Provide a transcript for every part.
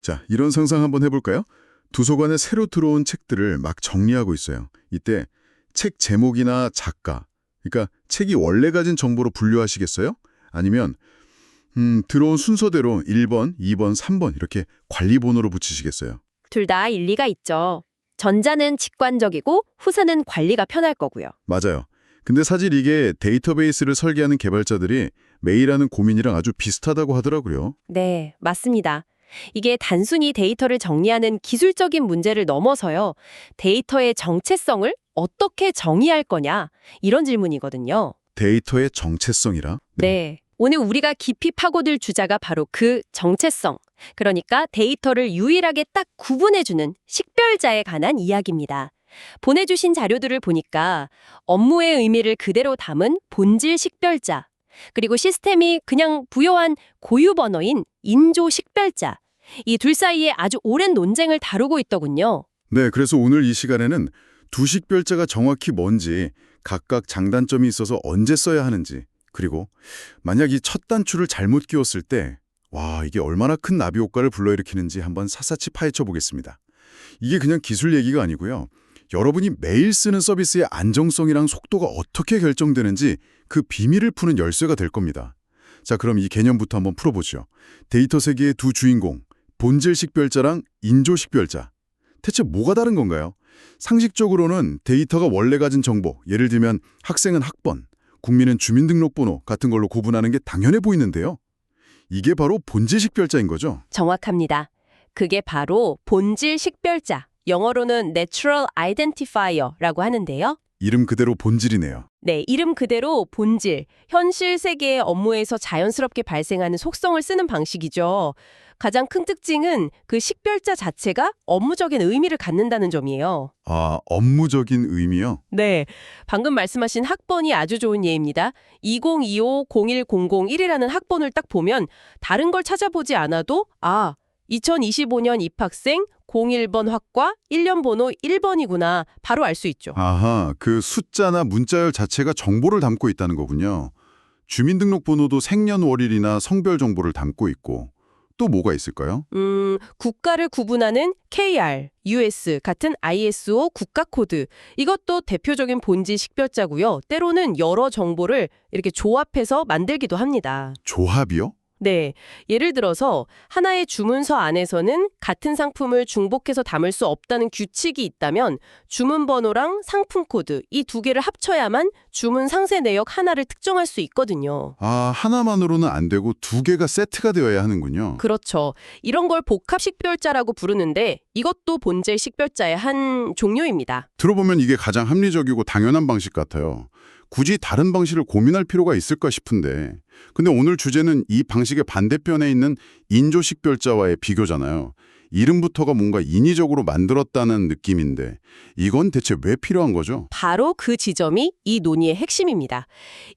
자, 이런 상상 한번 해볼까요? 도서관에 새로 들어온 책들을 막 정리하고 있어요. 이때 책 제목이나 작가, 그러니까 책이 원래 가진 정보로 분류하시겠어요? 아니면 들어온 순서대로 1번, 2번, 3번 이렇게 관리 번호로 붙이시겠어요? 둘 다 일리가 있죠. 전자는 직관적이고 후사는 관리가 편할 거고요. 맞아요. 근데 사실 이게 데이터베이스를 설계하는 개발자들이 매일 하는 고민이랑 아주 비슷하다고 하더라고요. 네, 맞습니다. 이게 단순히 데이터를 정리하는 기술적인 문제를 넘어서요. 데이터의 정체성을 어떻게 정의할 거냐, 이런 질문이거든요. 데이터의 정체성이라? 네. 오늘 우리가 깊이 파고들 주자가 바로 그 정체성, 그러니까 데이터를 유일하게 딱 구분해주는 식별자에 관한 이야기입니다. 보내주신 자료들을 보니까 업무의 의미를 그대로 담은 본질 식별자, 그리고 시스템이 그냥 부여한 고유 번호인 인조 식별자, 이 둘 사이에 아주 오랜 논쟁을 다루고 있더군요. 네, 그래서 오늘 이 시간에는 두 식별자가 정확히 뭔지, 각각 장단점이 있어서 언제 써야 하는지, 그리고 만약 이 첫 단추를 잘못 끼웠을 때 와, 이게 얼마나 큰 나비 효과를 불러일으키는지 한번 샅샅이 파헤쳐 보겠습니다. 이게 그냥 기술 얘기가 아니고요. 여러분이 매일 쓰는 서비스의 안정성이랑 속도가 어떻게 결정되는지 그 비밀을 푸는 열쇠가 될 겁니다. 자, 그럼 이 개념부터 한번 풀어보죠. 데이터 세계의 두 주인공, 본질 식별자랑 인조 식별자. 대체 뭐가 다른 건가요? 상식적으로는 데이터가 원래 가진 정보, 예를 들면 학생은 학번, 국민은 주민등록번호 같은 걸로 구분하는 게 당연해 보이는데요. 이게 바로 본질 식별자인 거죠. 정확합니다. 그게 바로 본질 식별자, 영어로는 Natural Identifier라고 하는데요. 이름 그대로 본질이네요. 네, 이름 그대로 본질, 현실 세계의 업무에서 자연스럽게 발생하는 속성을 쓰는 방식이죠. 가장 큰 특징은 그 식별자 자체가 업무적인 의미를 갖는다는 점이에요. 아, 업무적인 의미요? 네, 방금 말씀하신 학번이 아주 좋은 예입니다. 2025-0100-1이라는 학번을 딱 보면 다른 걸 찾아보지 않아도 2025년 입학생 01번 학과 1년 번호 1번이구나 바로 알 수 있죠. 아하, 그 숫자나 문자열 자체가 정보를 담고 있다는 거군요. 주민등록번호도 생년월일이나 성별 정보를 담고 있고 또 뭐가 있을까요? 국가를 구분하는 KR, US 같은 ISO 국가 코드. 이것도 대표적인 본질 식별자고요. 때로는 여러 정보를 이렇게 조합해서 만들기도 합니다. 조합이요? 네, 예를 들어서 하나의 주문서 안에서는 같은 상품을 중복해서 담을 수 없다는 규칙이 있다면 주문 번호랑 상품 코드 이 두 개를 합쳐야만 주문 상세 내역 하나를 특정할 수 있거든요. 아, 하나만으로는 안 되고 두 개가 세트가 되어야 하는군요. 그렇죠. 이런 걸 복합 식별자라고 부르는데 이것도 본질 식별자의 한 종류입니다. 들어보면 이게 가장 합리적이고 당연한 방식 같아요. 굳이 다른 방식을 고민할 필요가 있을까 싶은데 근데 오늘 주제는 이 방식의 반대편에 있는 인조식별자와의 비교잖아요. 이름부터가 뭔가 인위적으로 만들었다는 느낌인데 이건 대체 왜 필요한 거죠? 바로 그 지점이 이 논의의 핵심입니다.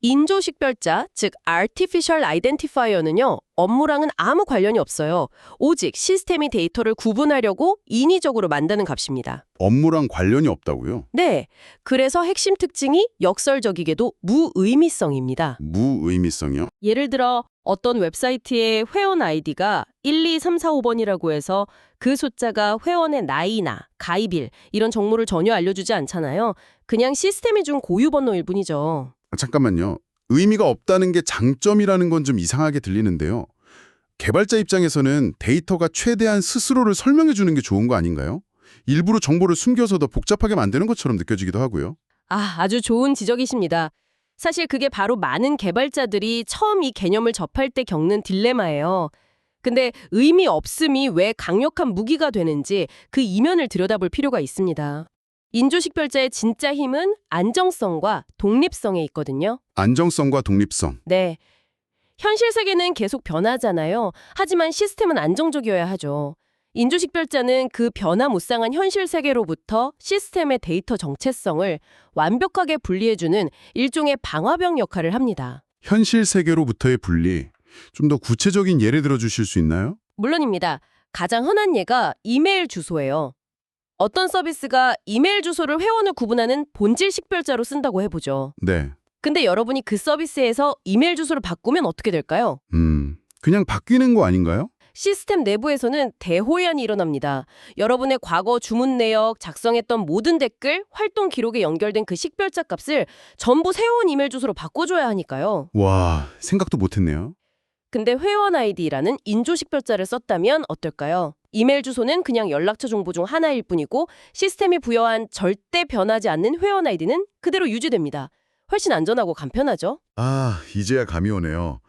인조식별자, 즉 Artificial Identifier는요. 업무랑은 아무 관련이 없어요. 오직 시스템이 데이터를 구분하려고 인위적으로 만드는 값입니다. 업무랑 관련이 없다고요? 네, 그래서 핵심 특징이 역설적이게도 무의미성입니다. 무의미성이요? 예를 들어 어떤 웹사이트의 회원 아이디가 1, 2, 3, 4, 5번이라고 해서 그 숫자가 회원의 나이나 가입일 이런 정보를 전혀 알려주지 않잖아요. 그냥 시스템이 준 고유 번호일 뿐이죠. 잠깐만요. 의미가 없다는 게 장점이라는 건 좀 이상하게 들리는데요. 개발자 입장에서는 데이터가 최대한 스스로를 설명해 주는 게 좋은 거 아닌가요? 일부러 정보를 숨겨서 더 복잡하게 만드는 것처럼 느껴지기도 하고요. 아주 좋은 지적이십니다. 사실 그게 바로 많은 개발자들이 처음 이 개념을 접할 때 겪는 딜레마예요. 근데 의미 없음이 왜 강력한 무기가 되는지 그 이면을 들여다볼 필요가 있습니다. 인조식별자의 진짜 힘은 안정성과 독립성에 있거든요. 안정성과 독립성. 네. 현실 세계는 계속 변하잖아요. 하지만 시스템은 안정적이어야 하죠. 인조식별자는 그 변화무쌍한 현실 세계로부터 시스템의 데이터 정체성을 완벽하게 분리해주는 일종의 방화벽 역할을 합니다. 현실 세계로부터의 분리. 좀 더 구체적인 예를 들어 주실 수 있나요? 물론입니다. 가장 흔한 예가 이메일 주소예요. 어떤 서비스가 이메일 주소를 회원을 구분하는 본질 식별자로 쓴다고 해보죠. 네. 근데 여러분이 그 서비스에서 이메일 주소를 바꾸면 어떻게 될까요? 그냥 바뀌는 거 아닌가요? 시스템 내부에서는 대호연이 일어납니다. 여러분의 과거 주문 내역, 작성했던 모든 댓글, 활동 기록에 연결된 그 식별자 값을 전부 새로운 이메일 주소로 바꿔줘야 하니까요. 와, 생각도 못했네요. 근데 회원 아이디라는 인조 식별자를 썼다면 어떨까요? 이메일 주소는 그냥 연락처 정보 중 하나일 뿐이고 시스템이 부여한 절대 변하지 않는 회원 아이디는 그대로 유지됩니다. 훨씬 안전하고 간편하죠? 아, 이제야 감이 오네요.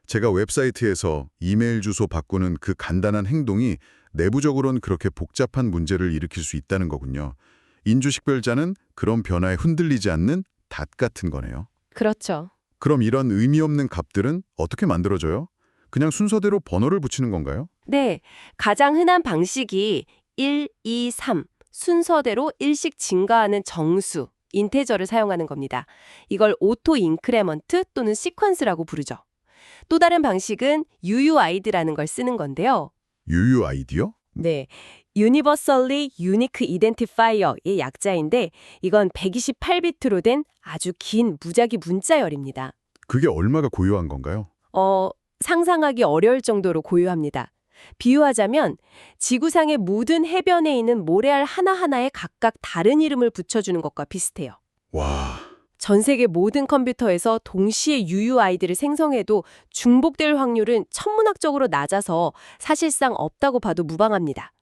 제가 웹사이트에서 이메일 주소 바꾸는 그 간단한 행동이 내부적으로는 그렇게 복잡한 문제를 일으킬 수 있다는 거군요. 인조식별자는 그런 변화에 흔들리지 않는 닷 같은 거네요. 그렇죠. 그럼 이런 의미 없는 값들은 어떻게 만들어져요? 그냥 순서대로 번호를 붙이는 건가요? 네, 가장 흔한 방식이 1, 2, 3 순서대로 일씩 증가하는 정수, 인테저를 사용하는 겁니다. 이걸 오토 인크레먼트 또는 시퀀스라고 부르죠. 또 다른 방식은 UUID라는 걸 쓰는 건데요. UUID요? 네, Universally Unique Identifier의 약자인데 이건 128비트로 된 아주 긴 무작위 문자열입니다. 그게 얼마가 고유한 건가요? 상상하기 어려울 정도로 고유합니다. 비유하자면 지구상의 모든 해변에 있는 모래알 하나하나에 각각 다른 이름을 붙여주는 것과 비슷해요. 와, 전 세계 모든 컴퓨터에서 동시에 UUID를 생성해도 중복될 확률은 천문학적으로 낮아서 사실상 없다고 봐도 무방합니다.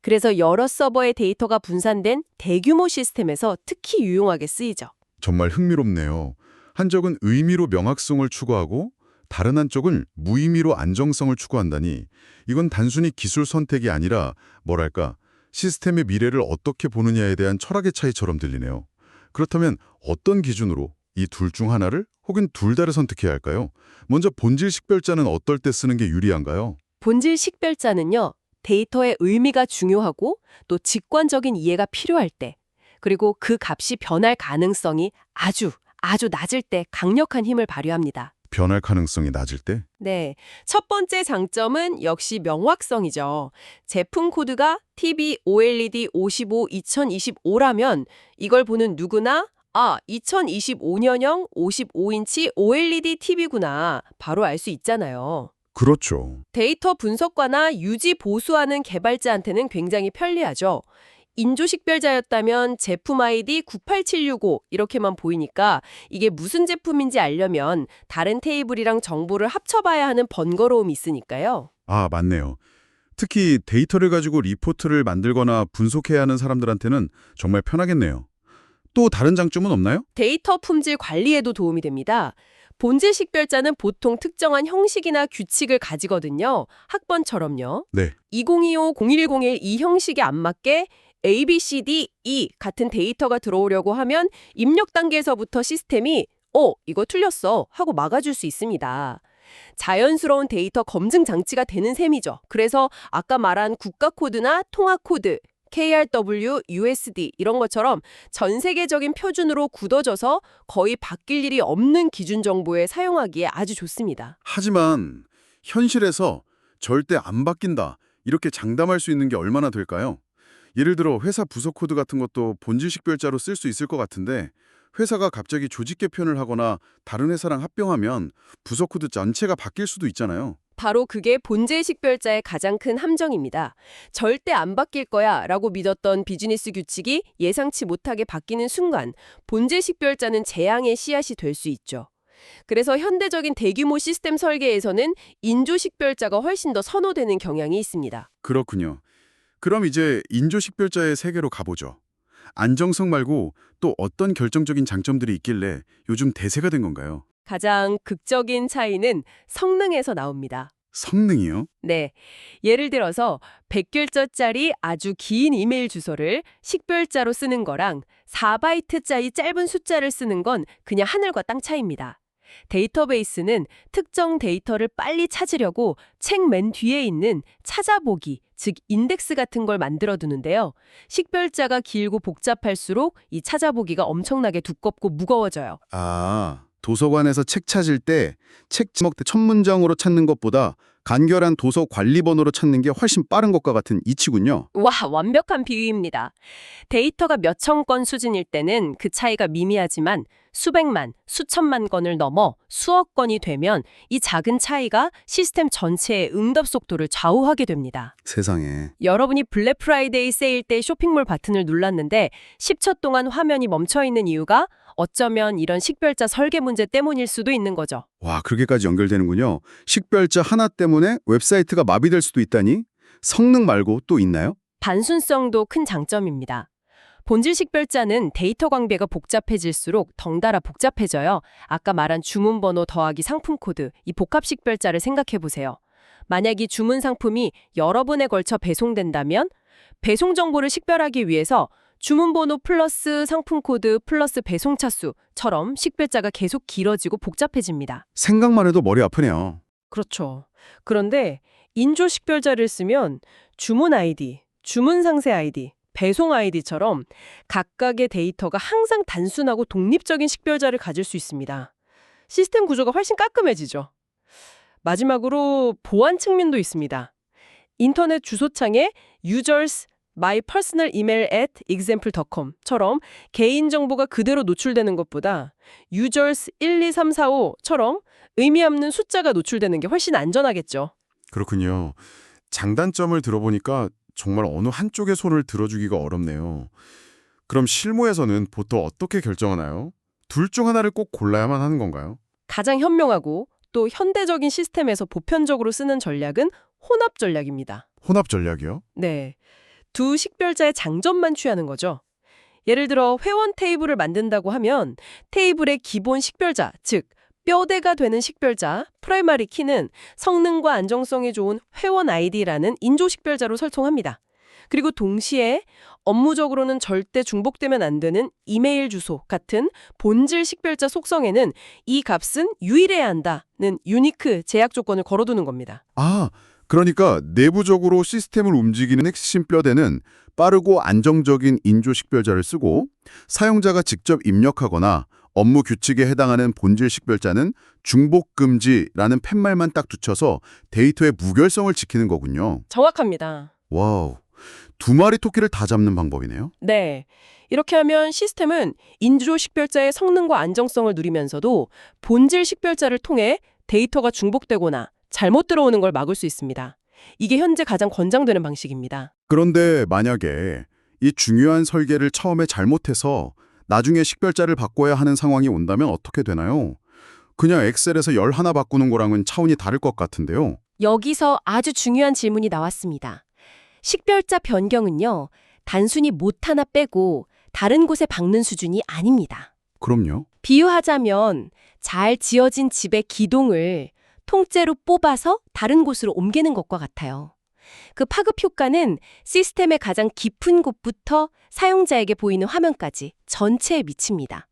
그래서 여러 서버의 데이터가 분산된 대규모 시스템에서 특히 유용하게 쓰이죠. 정말 흥미롭네요. 한쪽은 의미로 명확성을 추구하고 다른 한쪽은 무의미로 안정성을 추구한다니 이건 단순히 기술 선택이 아니라 뭐랄까 시스템의 미래를 어떻게 보느냐에 대한 철학의 차이처럼 들리네요. 그렇다면 어떤 기준으로 이 둘 중 하나를 혹은 둘 다를 선택해야 할까요? 먼저 본질 식별자는 어떨 때 쓰는 게 유리한가요? 본질 식별자는요, 데이터의 의미가 중요하고 또 직관적인 이해가 필요할 때, 그리고 그 값이 변할 가능성이 아주 낮을 때 강력한 힘을 발휘합니다. 변할 가능성이 낮을 때? 네, 첫 번째 장점은 역시 명확성이죠. 제품 코드가 TB-OLED 55 2025라면 이걸 보는 누구나 2025년형 55인치 OLED TV구나 바로 알 수 있잖아요. 그렇죠. 데이터 분석과나 유지 보수하는 개발자한테는 굉장히 편리하죠. 인조식별자였다면 제품 아이디 98765 이렇게만 보이니까 이게 무슨 제품인지 알려면 다른 테이블이랑 정보를 합쳐봐야 하는 번거로움이 있으니까요. 아, 맞네요. 특히 데이터를 가지고 리포트를 만들거나 분석해야 하는 사람들한테는 정말 편하겠네요. 또 다른 장점은 없나요? 데이터 품질 관리에도 도움이 됩니다. 본질 식별자는 보통 특정한 형식이나 규칙을 가지거든요. 학번처럼요. 네. 2025-0101 이 형식에 안 맞게 A, B, C, D, E 같은 데이터가 들어오려고 하면 입력 단계에서부터 시스템이 이거 틀렸어 하고 막아줄 수 있습니다. 자연스러운 데이터 검증 장치가 되는 셈이죠. 그래서 아까 말한 국가 코드나 통화 코드, KRW, USD 이런 것처럼 전 세계적인 표준으로 굳어져서 거의 바뀔 일이 없는 기준 정보에 사용하기에 아주 좋습니다. 하지만 현실에서 절대 안 바뀐다 이렇게 장담할 수 있는 게 얼마나 될까요? 예를 들어 회사 부서 코드 같은 것도 본질 식별자로 쓸 수 있을 것 같은데 회사가 갑자기 조직 개편을 하거나 다른 회사랑 합병하면 부서 코드 전체가 바뀔 수도 있잖아요. 바로 그게 본질 식별자의 가장 큰 함정입니다. 절대 안 바뀔 거야 라고 믿었던 비즈니스 규칙이 예상치 못하게 바뀌는 순간 본질 식별자는 재앙의 씨앗이 될 수 있죠. 그래서 현대적인 대규모 시스템 설계에서는 인조 식별자가 훨씬 더 선호되는 경향이 있습니다. 그렇군요. 그럼 이제 인조식별자의 세계로 가보죠. 안정성 말고 또 어떤 결정적인 장점들이 있길래 요즘 대세가 된 건가요? 가장 극적인 차이는 성능에서 나옵니다. 성능이요? 네. 예를 들어서 100글자짜리 아주 긴 이메일 주소를 식별자로 쓰는 거랑 4바이트짜리 짧은 숫자를 쓰는 건 그냥 하늘과 땅 차이입니다. 데이터베이스는 특정 데이터를 빨리 찾으려고 책 맨 뒤에 있는 찾아보기, 즉 인덱스 같은 걸 만들어 두는데요. 식별자가 길고 복잡할수록 이 찾아보기가 엄청나게 두껍고 무거워져요. 아, 도서관에서 책 찾을 때 책 제목 첫 문장으로 찾는 것보다 간결한 도서 관리 번호로 찾는 게 훨씬 빠른 것과 같은 이치군요. 와, 완벽한 비유입니다. 데이터가 몇천 건 수준일 때는 그 차이가 미미하지만 수백만, 수천만 건을 넘어 수억 건이 되면 이 작은 차이가 시스템 전체의 응답 속도를 좌우하게 됩니다. 세상에. 여러분이 블랙 프라이데이 세일 때 쇼핑몰 버튼을 눌렀는데 10초 동안 화면이 멈춰 있는 이유가 어쩌면 이런 식별자 설계 문제 때문일 수도 있는 거죠. 와, 그렇게까지 연결되는군요. 식별자 하나 때문에 웹사이트가 마비될 수도 있다니? 성능 말고 또 있나요? 단순성도 큰 장점입니다. 본질 식별자는 데이터 광배가 복잡해질수록 덩달아 복잡해져요. 아까 말한 주문 번호 더하기 상품 코드, 이 복합 식별자를 생각해 보세요. 만약 이 주문 상품이 여러 번에 걸쳐 배송된다면 배송 정보를 식별하기 위해서 주문 번호 플러스 상품 코드 플러스 배송 차수처럼 식별자가 계속 길어지고 복잡해집니다. 생각만 해도 머리 아프네요. 그렇죠. 그런데 인조 식별자를 쓰면 주문 아이디, 주문 상세 아이디, 배송 아이디처럼 각각의 데이터가 항상 단순하고 독립적인 식별자를 가질 수 있습니다. 시스템 구조가 훨씬 깔끔해지죠. 마지막으로 보안 측면도 있습니다. 인터넷 주소창에 users my personal email at example.com처럼 개인정보가 그대로 노출되는 것보다 users 12345처럼 의미 없는 숫자가 노출되는 게 훨씬 안전하겠죠. 그렇군요. 장단점을 들어보니까 정말 어느 한쪽의 손을 들어주기가 어렵네요. 그럼 실무에서는 보통 어떻게 결정하나요? 둘 중 하나를 꼭 골라야만 하는 건가요? 가장 현명하고 또 현대적인 시스템에서 보편적으로 쓰는 전략은 혼합 전략입니다. 혼합 전략이요? 네. 두 식별자의 장점만 취하는 거죠. 예를 들어 회원 테이블을 만든다고 하면 테이블의 기본 식별자, 즉 뼈대가 되는 식별자, 프라이머리 키는 성능과 안정성이 좋은 회원 아이디라는 인조 식별자로 설정합니다. 그리고 동시에 업무적으로는 절대 중복되면 안 되는 이메일 주소 같은 본질 식별자 속성에는 이 값은 유일해야 한다는 유니크 제약 조건을 걸어두는 겁니다. 아, 그러니까 내부적으로 시스템을 움직이는 핵심 뼈대는 빠르고 안정적인 인조 식별자를 쓰고 사용자가 직접 입력하거나 업무 규칙에 해당하는 본질 식별자는 중복 금지라는 팻말만 딱 붙여서 데이터의 무결성을 지키는 거군요. 정확합니다. 와우, 두 마리 토끼를 다 잡는 방법이네요. 네. 이렇게 하면 시스템은 인조 식별자의 성능과 안정성을 누리면서도 본질 식별자를 통해 데이터가 중복되거나 잘못 들어오는 걸 막을 수 있습니다. 이게 현재 가장 권장되는 방식입니다. 그런데 만약에 이 중요한 설계를 처음에 잘못해서 나중에 식별자를 바꿔야 하는 상황이 온다면 어떻게 되나요? 그냥 엑셀에서 열 하나 바꾸는 거랑은 차원이 다를 것 같은데요. 여기서 아주 중요한 질문이 나왔습니다. 식별자 변경은요, 단순히 못 하나 빼고 다른 곳에 박는 수준이 아닙니다. 그럼요. 비유하자면 잘 지어진 집의 기둥을 통째로 뽑아서 다른 곳으로 옮기는 것과 같아요. 그 파급 효과는 시스템의 가장 깊은 곳부터 사용자에게 보이는 화면까지 전체에 미칩니다.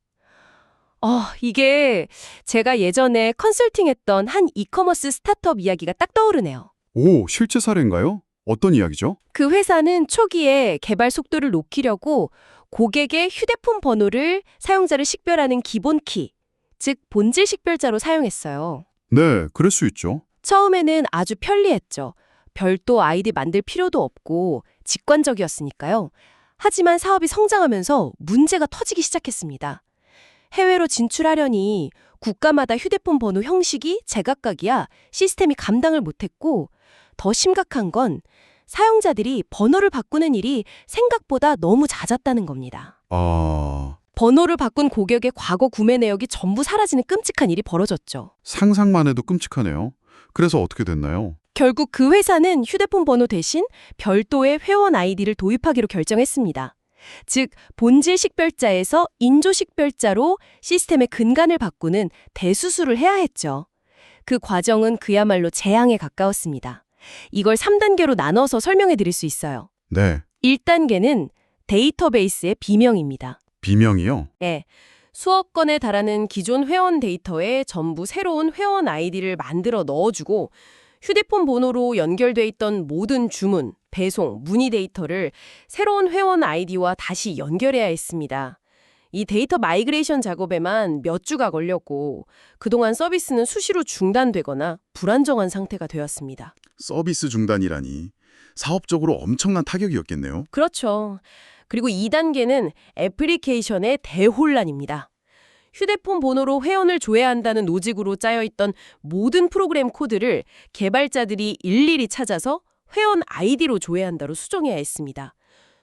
이게 제가 예전에 컨설팅했던 한 이커머스 스타트업 이야기가 딱 떠오르네요. 오, 실제 사례인가요? 어떤 이야기죠? 그 회사는 초기에 개발 속도를 높이려고 고객의 휴대폰 번호를 사용자를 식별하는 기본 키, 즉 본질 식별자로 사용했어요. 네, 그럴 수 있죠. 처음에는 아주 편리했죠. 별도 아이디 만들 필요도 없고 직관적이었으니까요. 하지만 사업이 성장하면서 문제가 터지기 시작했습니다. 해외로 진출하려니 국가마다 휴대폰 번호 형식이 제각각이야 시스템이 감당을 못했고, 더 심각한 건 사용자들이 번호를 바꾸는 일이 생각보다 너무 잦았다는 겁니다. 번호를 바꾼 고객의 과거 구매 내역이 전부 사라지는 끔찍한 일이 벌어졌죠. 상상만 해도 끔찍하네요. 그래서 어떻게 됐나요? 결국 그 회사는 휴대폰 번호 대신 별도의 회원 아이디를 도입하기로 결정했습니다. 즉, 본질 식별자에서 인조 식별자로 시스템의 근간을 바꾸는 대수술을 해야 했죠. 그 과정은 그야말로 재앙에 가까웠습니다. 이걸 3단계로 나눠서 설명해 드릴 수 있어요. 네, 1단계는 데이터베이스의 비명입니다. 비명이요? 네. 수억 건에 달하는 기존 회원 데이터에 전부 새로운 회원 아이디를 만들어 넣어주고 휴대폰 번호로 연결돼 있던 모든 주문, 배송, 문의 데이터를 새로운 회원 아이디와 다시 연결해야 했습니다. 이 데이터 마이그레이션 작업에만 몇 주가 걸렸고 그동안 서비스는 수시로 중단되거나 불안정한 상태가 되었습니다. 서비스 중단이라니 사업적으로 엄청난 타격이었겠네요. 그렇죠. 그리고 2단계는 애플리케이션의 대혼란입니다. 휴대폰 번호로 회원을 조회한다는 로직으로 짜여있던 모든 프로그램 코드를 개발자들이 일일이 찾아서 회원 아이디로 조회한다로 수정해야 했습니다.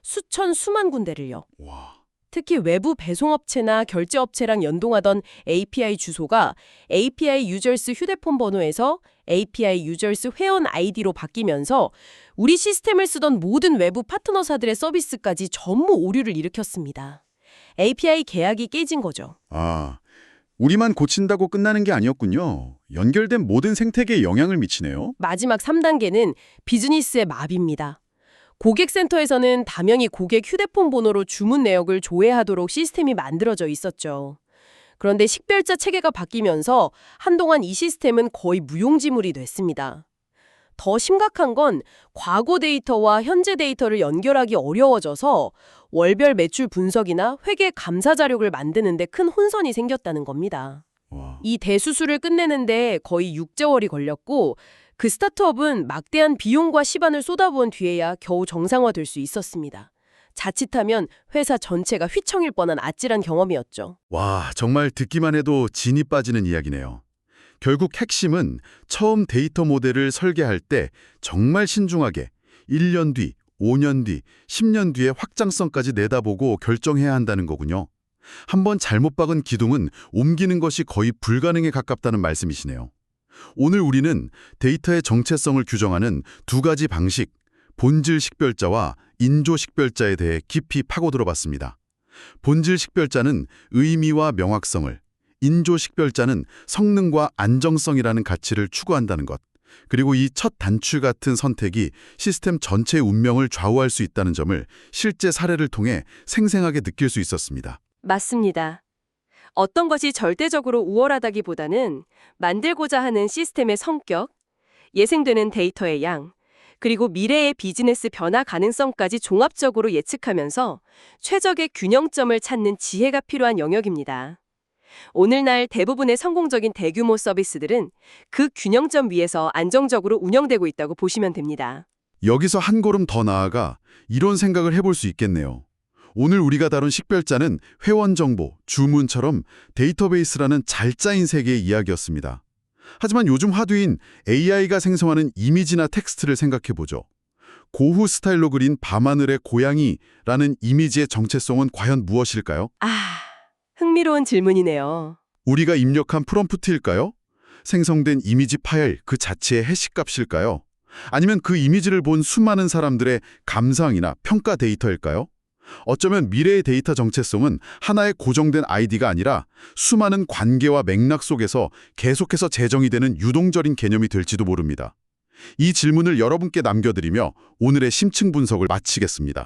수천 수만 군데를요. 와, 특히 외부 배송업체나 결제업체랑 연동하던 API 주소가 API 유저스 휴대폰 번호에서 API 유저스 회원 아이디로 바뀌면서 우리 시스템을 쓰던 모든 외부 파트너사들의 서비스까지 전무 오류를 일으켰습니다. API 계약이 깨진 거죠. 아, 우리만 고친다고 끝나는 게 아니었군요. 연결된 모든 생태계에 영향을 미치네요. 마지막 3단계는 비즈니스의 마비입니다. 고객센터에서는 담영이 고객 휴대폰 번호로 주문 내역을 조회하도록 시스템이 만들어져 있었죠. 그런데 식별자 체계가 바뀌면서 한동안 이 시스템은 거의 무용지물이 됐습니다. 더 심각한 건 과거 데이터와 현재 데이터를 연결하기 어려워져서 월별 매출 분석이나 회계 감사 자료를 만드는데 큰 혼선이 생겼다는 겁니다. 와, 이 대수술을 끝내는데 거의 6개월이 걸렸고 그 스타트업은 막대한 비용과 시간을 쏟아부은 뒤에야 겨우 정상화될 수 있었습니다. 자칫하면 회사 전체가 휘청일 뻔한 아찔한 경험이었죠. 와, 정말 듣기만 해도 진이 빠지는 이야기네요. 결국 핵심은 처음 데이터 모델을 설계할 때 정말 신중하게 1년 뒤, 5년 뒤, 10년 뒤의 확장성까지 내다보고 결정해야 한다는 거군요. 한번 잘못 박은 기둥은 옮기는 것이 거의 불가능에 가깝다는 말씀이시네요. 오늘 우리는 데이터의 정체성을 규정하는 두 가지 방식, 본질 식별자와 인조 식별자에 대해 깊이 파고들어 봤습니다. 본질 식별자는 의미와 명확성을, 인조 식별자는 성능과 안정성이라는 가치를 추구한다는 것, 그리고 이 첫 단추 같은 선택이 시스템 전체의 운명을 좌우할 수 있다는 점을 실제 사례를 통해 생생하게 느낄 수 있었습니다. 맞습니다. 어떤 것이 절대적으로 우월하다기보다는 만들고자 하는 시스템의 성격, 예생되는 데이터의 양, 그리고 미래의 비즈니스 변화 가능성까지 종합적으로 예측하면서 최적의 균형점을 찾는 지혜가 필요한 영역입니다. 오늘날 대부분의 성공적인 대규모 서비스들은 그 균형점 위에서 안정적으로 운영되고 있다고 보시면 됩니다. 여기서 한 걸음 더 나아가 이런 생각을 해볼 수 있겠네요. 오늘 우리가 다룬 식별자는 회원 정보, 주문처럼 데이터베이스라는 잘 짜인 세계의 이야기였습니다. 하지만 요즘 화두인 AI가 생성하는 이미지나 텍스트를 생각해보죠. 고흐 스타일로 그린 밤하늘의 고양이라는 이미지의 정체성은 과연 무엇일까요? 흥미로운 질문이네요. 우리가 입력한 프롬프트일까요? 생성된 이미지 파일 그 자체의 해시값일까요? 아니면 그 이미지를 본 수많은 사람들의 감상이나 평가 데이터일까요? 어쩌면 미래의 데이터 정체성은 하나의 고정된 아이디가 아니라 수많은 관계와 맥락 속에서 계속해서 재정이 되는 유동적인 개념이 될지도 모릅니다. 이 질문을 여러분께 남겨드리며 오늘의 심층 분석을 마치겠습니다.